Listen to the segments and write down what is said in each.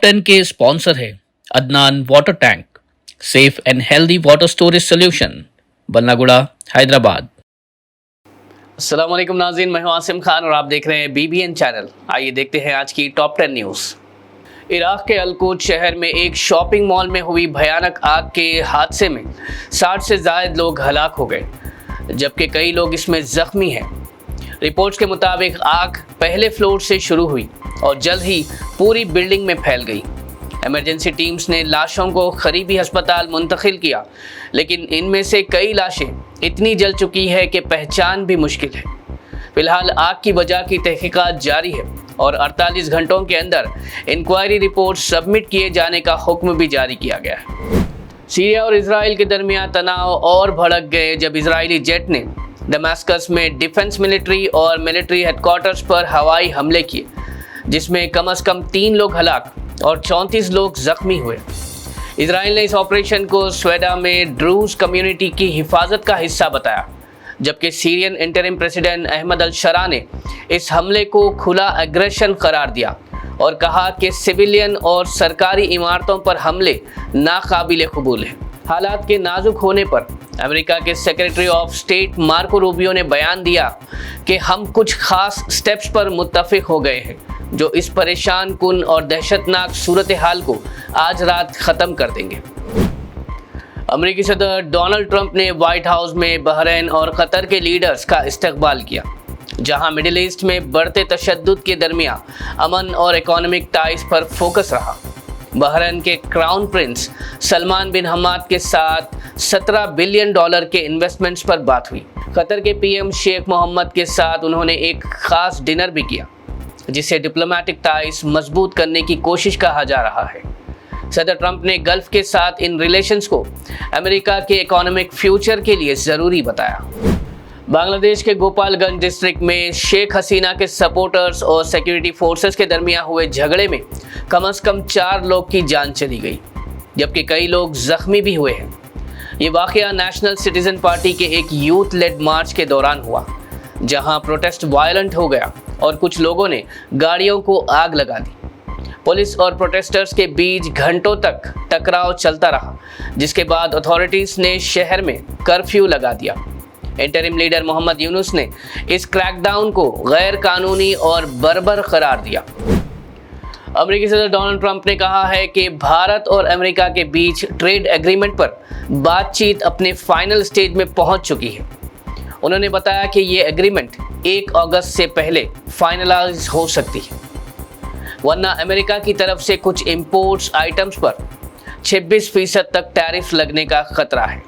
Top 10 के sponsor है Adnan water tank, safe and healthy water storage solution, Ballaguda, Hyderabad. अस्सलाम वालेकुम नाज़रीन, मैं हूं आसिम खान और आप देख रहे हैं BBN चैनल। आइए देखते हैं आज की टॉप 10 न्यूज़। इराक के अलकुद शहर में एक शॉपिंग मॉल में हुई भयानक आग के हादसे में 60 से ज़ायद लोग हलाक हो गए, जबकि कई लोग इसमें ज़ख्मी हैं। रिपोर्ट्स के मुताबिक आग पहले फ्लोर से शुरू हुई और जल्द ही पूरी बिल्डिंग में फैल गई। इमरजेंसी टीम्स ने लाशों को करीबी अस्पताल मुंतकिल किया, लेकिन इनमें से कई लाशें इतनी जल चुकी है कि पहचान भी मुश्किल है। फिलहाल आग की वजह की तहकीकात जारी है और 48 घंटों के अंदर इंक्वायरी रिपोर्ट सबमिट किए जाने का हुक्म भी जारी किया गया है। सीरिया और इजराइल के दरमियान तनाव और भड़क गए जब इजरायली जेट ने दमास्कस में डिफेंस मिलिट्री और मिलिट्री हेडक्वार्टर्स पर हवाई हमले किए, जिसमें कम से कम 3 लोग हलाक और 34 लोग जख्मी हुए। इजराइल ने इस ऑपरेशन को स्वेडा में ड्रूज कम्युनिटी की हिफाजत का हिस्सा बताया, जबकि सीरियन इंटरिम प्रेसिडेंट अहमद अल-शरा ने इस हमले को खुला एग्रेशन करार दिया और कहा कि सिविलियन और सरकारी इमारतों पर हमले नाकाबिले कबूल है। हालात के नाजुक होने पर अमेरिका के secretary of state Marco Rubio ने बयान दिया कि हम कुछ खास स्टेप्स पर मुत्तफिक हो गए हैं जो इस परेशान कुन और दहशतनाक सूरत हाल को आज रात ख़त्म कर देंगे। अमेरिकी सदर डोनाल्ड ट्रंप ने व्हाइट हाउस में बहरीन और कतर के लीडर्स का इस्तकबाल किया, जहां मिडिल ईस्ट में बढ़ते तशद्दुद के दरमियान अमन और इकोनॉमिक टाइज पर फोकस रहा। बहरीन के क्राउन प्रिंस सलमान बिन हमाद के साथ $17 बिलियन के इन्वेस्टमेंट्स पर बात हुई। कतर के PM शेख मोहम्मद के साथ उन्होंने एक खास डिनर भी किया, जिसे डिप्लोमेटिक टाइज मजबूत करने की कोशिश कहा जा रहा है। सदर ट्रंप ने गल्फ के साथ इन रिलेशंस को अमेरिका के इकोनॉमिक फ्यूचर के लिए ज़रूरी बताया। बांग्लादेश के गोपालगंज डिस्ट्रिक्ट में शेख हसीना के सपोर्टर्स और सिक्योरिटी फोर्सेस के दरमियान हुए झगड़े में कम से कम 4 लोग की जान चली गई, जबकि कई लोग जख्मी भी हुए हैं। ये वाक़या नेशनल सिटीजन पार्टी के एक यूथ लेड मार्च के दौरान हुआ, जहां प्रोटेस्ट वायलेंट हो गया और कुछ लोगों ने गाड़ियों को आग लगा दी। पुलिस और प्रोटेस्टर्स के बीच घंटों तक टकराव चलता रहा, जिसके बाद अथॉरिटीज़ ने शहर में कर्फ्यू लगा दिया। इंटरिम लीडर मोहम्मद यूनुस ने इस क्रैकडाउन को गैर कानूनी और बर्बर करार दिया। अमेरिकी सदर डोनाल्ड ट्रंप ने कहा है कि भारत और अमेरिका के बीच ट्रेड एग्रीमेंट पर बातचीत अपने फाइनल स्टेज में पहुंच चुकी है। उन्होंने बताया कि ये एग्रीमेंट 1 अगस्त से पहले फाइनलाइज हो सकती है, वरना अमेरिका की तरफ से कुछ इंपोर्ट्स आइटम्स पर 26% तक टैरिफ लगने का खतरा है।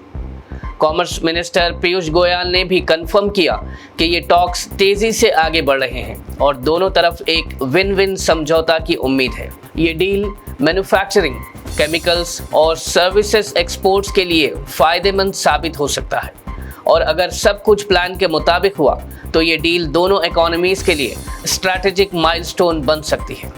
कॉमर्स मिनिस्टर पीयूष गोयल ने भी कंफर्म किया कि ये टॉक्स तेज़ी से आगे बढ़ रहे हैं और दोनों तरफ एक विन विन समझौता की उम्मीद है। ये डील मैन्युफैक्चरिंग, केमिकल्स और सर्विसेज एक्सपोर्ट्स के लिए फ़ायदेमंद साबित हो सकता है और अगर सब कुछ प्लान के मुताबिक हुआ तो ये डील दोनों इकोनॉमीज़ के लिए स्ट्रैटेजिक माइलस्टोन बन सकती है।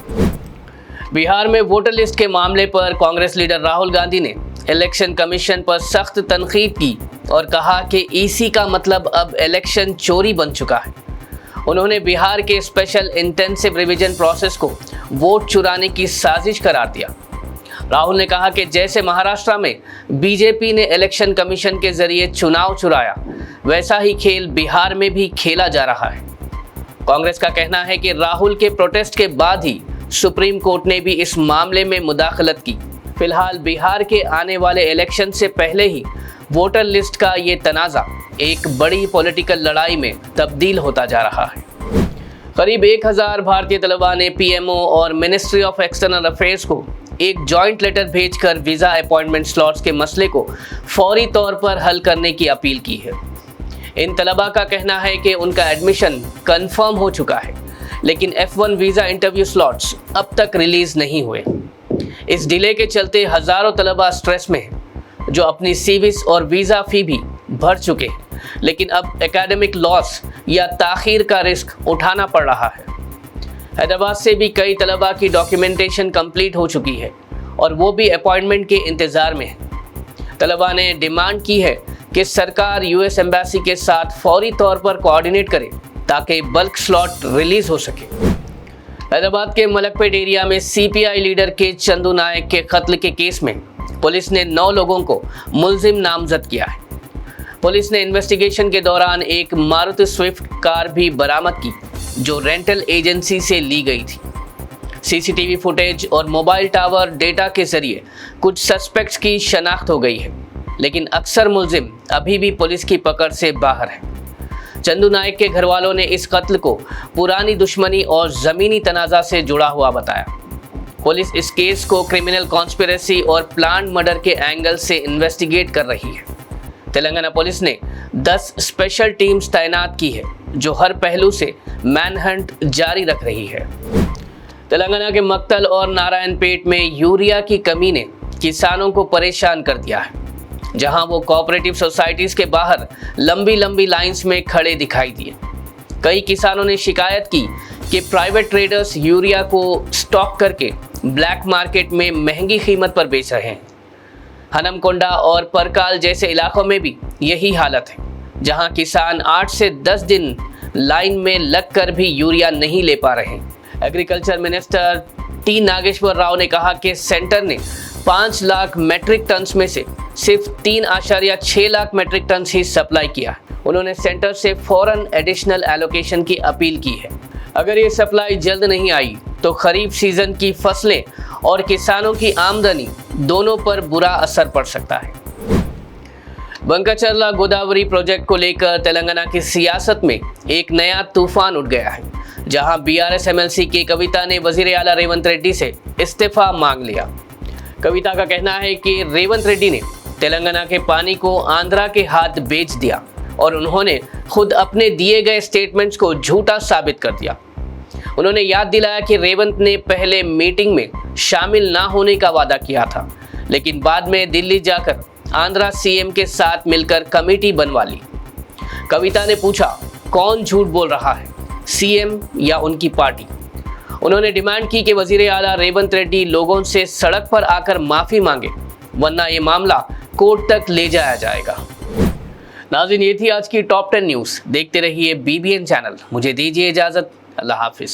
बिहार में वोटर लिस्ट के मामले पर कांग्रेस लीडर राहुल गांधी ने इलेक्शन कमीशन पर सख्त तनकीद की और कहा कि EC का मतलब अब इलेक्शन चोरी बन चुका है। उन्होंने बिहार के स्पेशल इंटेंसिव रिवीजन प्रोसेस को वोट चुराने की साजिश करार दिया। राहुल ने कहा कि जैसे महाराष्ट्र में बीजेपी ने इलेक्शन कमीशन के जरिए चुनाव चुराया, वैसा ही खेल बिहार में भी खेला जा रहा है। कांग्रेस का कहना है कि राहुल के प्रोटेस्ट के बाद ही सुप्रीम कोर्ट ने भी इस मामले में मुदाखलत की। फिलहाल बिहार के आने वाले इलेक्शन से पहले ही वोटर लिस्ट का ये तनाज़ा एक बड़ी पॉलिटिकल लड़ाई में तब्दील होता जा रहा है। करीब 1000 भारतीय तलबा ने PMO और मिनिस्ट्री ऑफ एक्सटर्नल अफेयर्स को एक जॉइंट लेटर भेजकर वीज़ा अपॉइंटमेंट स्लॉट्स के मसले को फौरी तौर पर हल करने की अपील की है। इन तलबा का कहना है कि उनका एडमिशन कंफर्म हो चुका है, लेकिन F1 वीज़ा इंटरव्यू स्लॉट्स अब तक रिलीज़ नहीं हुए। इस डिले के चलते हज़ारों तलबा स्ट्रेस में हैं, जो अपनी सीविस और वीज़ा फ़ी भी भर चुके हैं, लेकिन अब एकेडमिक लॉस या ताख़ीर का रिस्क उठाना पड़ रहा है। हैदराबाद से भी कई तलबा की डॉक्यूमेंटेशन कंप्लीट हो चुकी है और वो भी अपॉइंटमेंट के इंतज़ार में है। तलबा ने डिमांड की है कि सरकार US एम्बेसी के साथ फौरी तौर पर कोऑर्डिनेट करे ताकि बल्क स्लॉट रिलीज़ हो सके। हैदराबाद के मलकपेट एरिया में सीपीआई लीडर के चंदू नायक के कत्ल के केस में पुलिस ने 9 लोगों को मुलजिम नामजद किया है। पुलिस ने इन्वेस्टिगेशन के दौरान एक मारुति स्विफ्ट कार भी बरामद की जो रेंटल एजेंसी से ली गई थी। सीसीटीवी फुटेज और मोबाइल टावर डेटा के जरिए कुछ सस्पेक्ट्स की शनाख्त हो गई है, लेकिन अक्सर मुलजिम अभी भी पुलिस की पकड़ से बाहर है। चंदू नायक के घर वालों ने इस कत्ल को पुरानी दुश्मनी और जमीनी तनाजा से जुड़ा हुआ बताया। पुलिस इस केस को क्रिमिनल कॉन्स्पिरेसी और प्लान्ड मर्डर के एंगल से इन्वेस्टिगेट कर रही है। तेलंगाना पुलिस ने 10 स्पेशल टीम्स तैनात की है जो हर पहलू से मैनहंट जारी रख रही है। तेलंगाना के मक्तल और नारायणपेट में यूरिया की कमी ने किसानों को परेशान कर दिया है, जहां वो कोऑपरेटिव सोसाइटीज के बाहर लंबी लंबी लाइंस में खड़े दिखाई दिए। कई किसानों ने शिकायत की कि प्राइवेट ट्रेडर्स यूरिया को स्टॉक करके ब्लैक मार्केट में महंगी कीमत पर बेच रहे हैं। हनमकोंडा और परकाल जैसे इलाकों में भी यही हालत है, जहां किसान 8 से 10 दिन लाइन में लगकर भी यूरिया नहीं ले पा रहे हैं। Agriculture minister T Nageswara Rao ने कहा कि सेंटर ने 5 लाख मेट्रिक टन्स में से सिर्फ 3.6 लाख मेट्रिक टन्स ही सप्लाई किया। उन्होंने सेंटर से फौरन एडिशनल एलोकेशन की अपील की है। अगर ये सप्लाई जल्द नहीं आई तो खरीफ सीजन की फसलें और किसानों की आमदनी दोनों पर बुरा असर पड़ सकता है। बंकाचर्ला गोदावरी प्रोजेक्ट को लेकर तेलंगाना की सियासत में एक नया तूफान उठ गया है, जहां बीआरएस एमएलसी की कविता ने वजीर आला रेवंत रेड्डी से इस्तीफा मांग लिया। कविता का कहना है कि रेवंत रेड्डी ने तेलंगाना के पानी को आंध्रा के हाथ बेच दिया और उन्होंने खुद अपने दिए गए स्टेटमेंट्स को झूठा साबित कर दिया। उन्होंने याद दिलाया कि रेवंत ने पहले मीटिंग में शामिल ना होने का वादा किया था, लेकिन बाद में दिल्ली जाकर आंध्रा सीएम के साथ मिलकर कमेटी बनवा ली। कविता ने पूछा, कौन झूठ बोल रहा है, सीएम या उनकी पार्टी? उन्होंने डिमांड की कि वजीर आला रेवंत रेड्डी लोगों से सड़क पर आकर माफी मांगे, वरना ये मामला कोर्ट तक ले जाया जाएगा। नाज़रीन, ये थी आज की टॉप 10 न्यूज़। देखते रहिए बीबीएन चैनल। मुझे दीजिए इजाजत। अल्लाह हाफिज।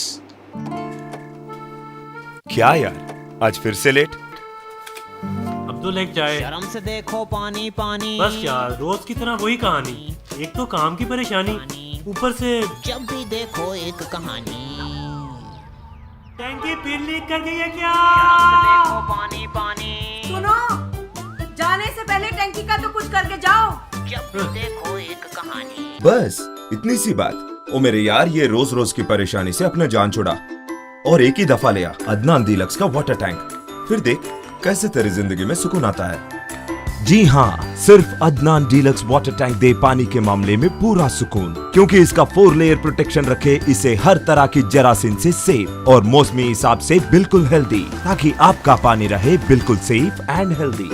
क्या यार, आज फिर से लेट? अब तो लेट जाए। शर्म से देखो पानी पानी। बस यार, रोज की तरह वही कहानी। एक तो काम की परेशानी, ऊपर से जब भी देखो एक कहानी। टैंकी फिर लीक कर गई है क्या? शर्म से देखो पानी पानी। सुनो, जाने से पहले टैंकी का तो कुछ करके जाओ। जब भी देखो एक कहानी। बस इतनी सी बात। ओ मेरे यार, ये रोज रोज की परेशानी से अपना जान छुड़ा और एक ही दफा लिया अदनान डीलक्स का वाटर टैंक। फिर देख कैसे तेरी जिंदगी में सुकून आता है। जी हाँ, सिर्फ अदनान डीलक्स वाटर टैंक दे पानी के मामले में पूरा सुकून, क्योंकि इसका 4 लेयर प्रोटेक्शन रखे इसे हर तरह की जरासीम से सेफ और मौसमी हिसाब से बिल्कुल हेल्दी, ताकि आपका पानी रहे बिल्कुल सेफ एंड हेल्दी।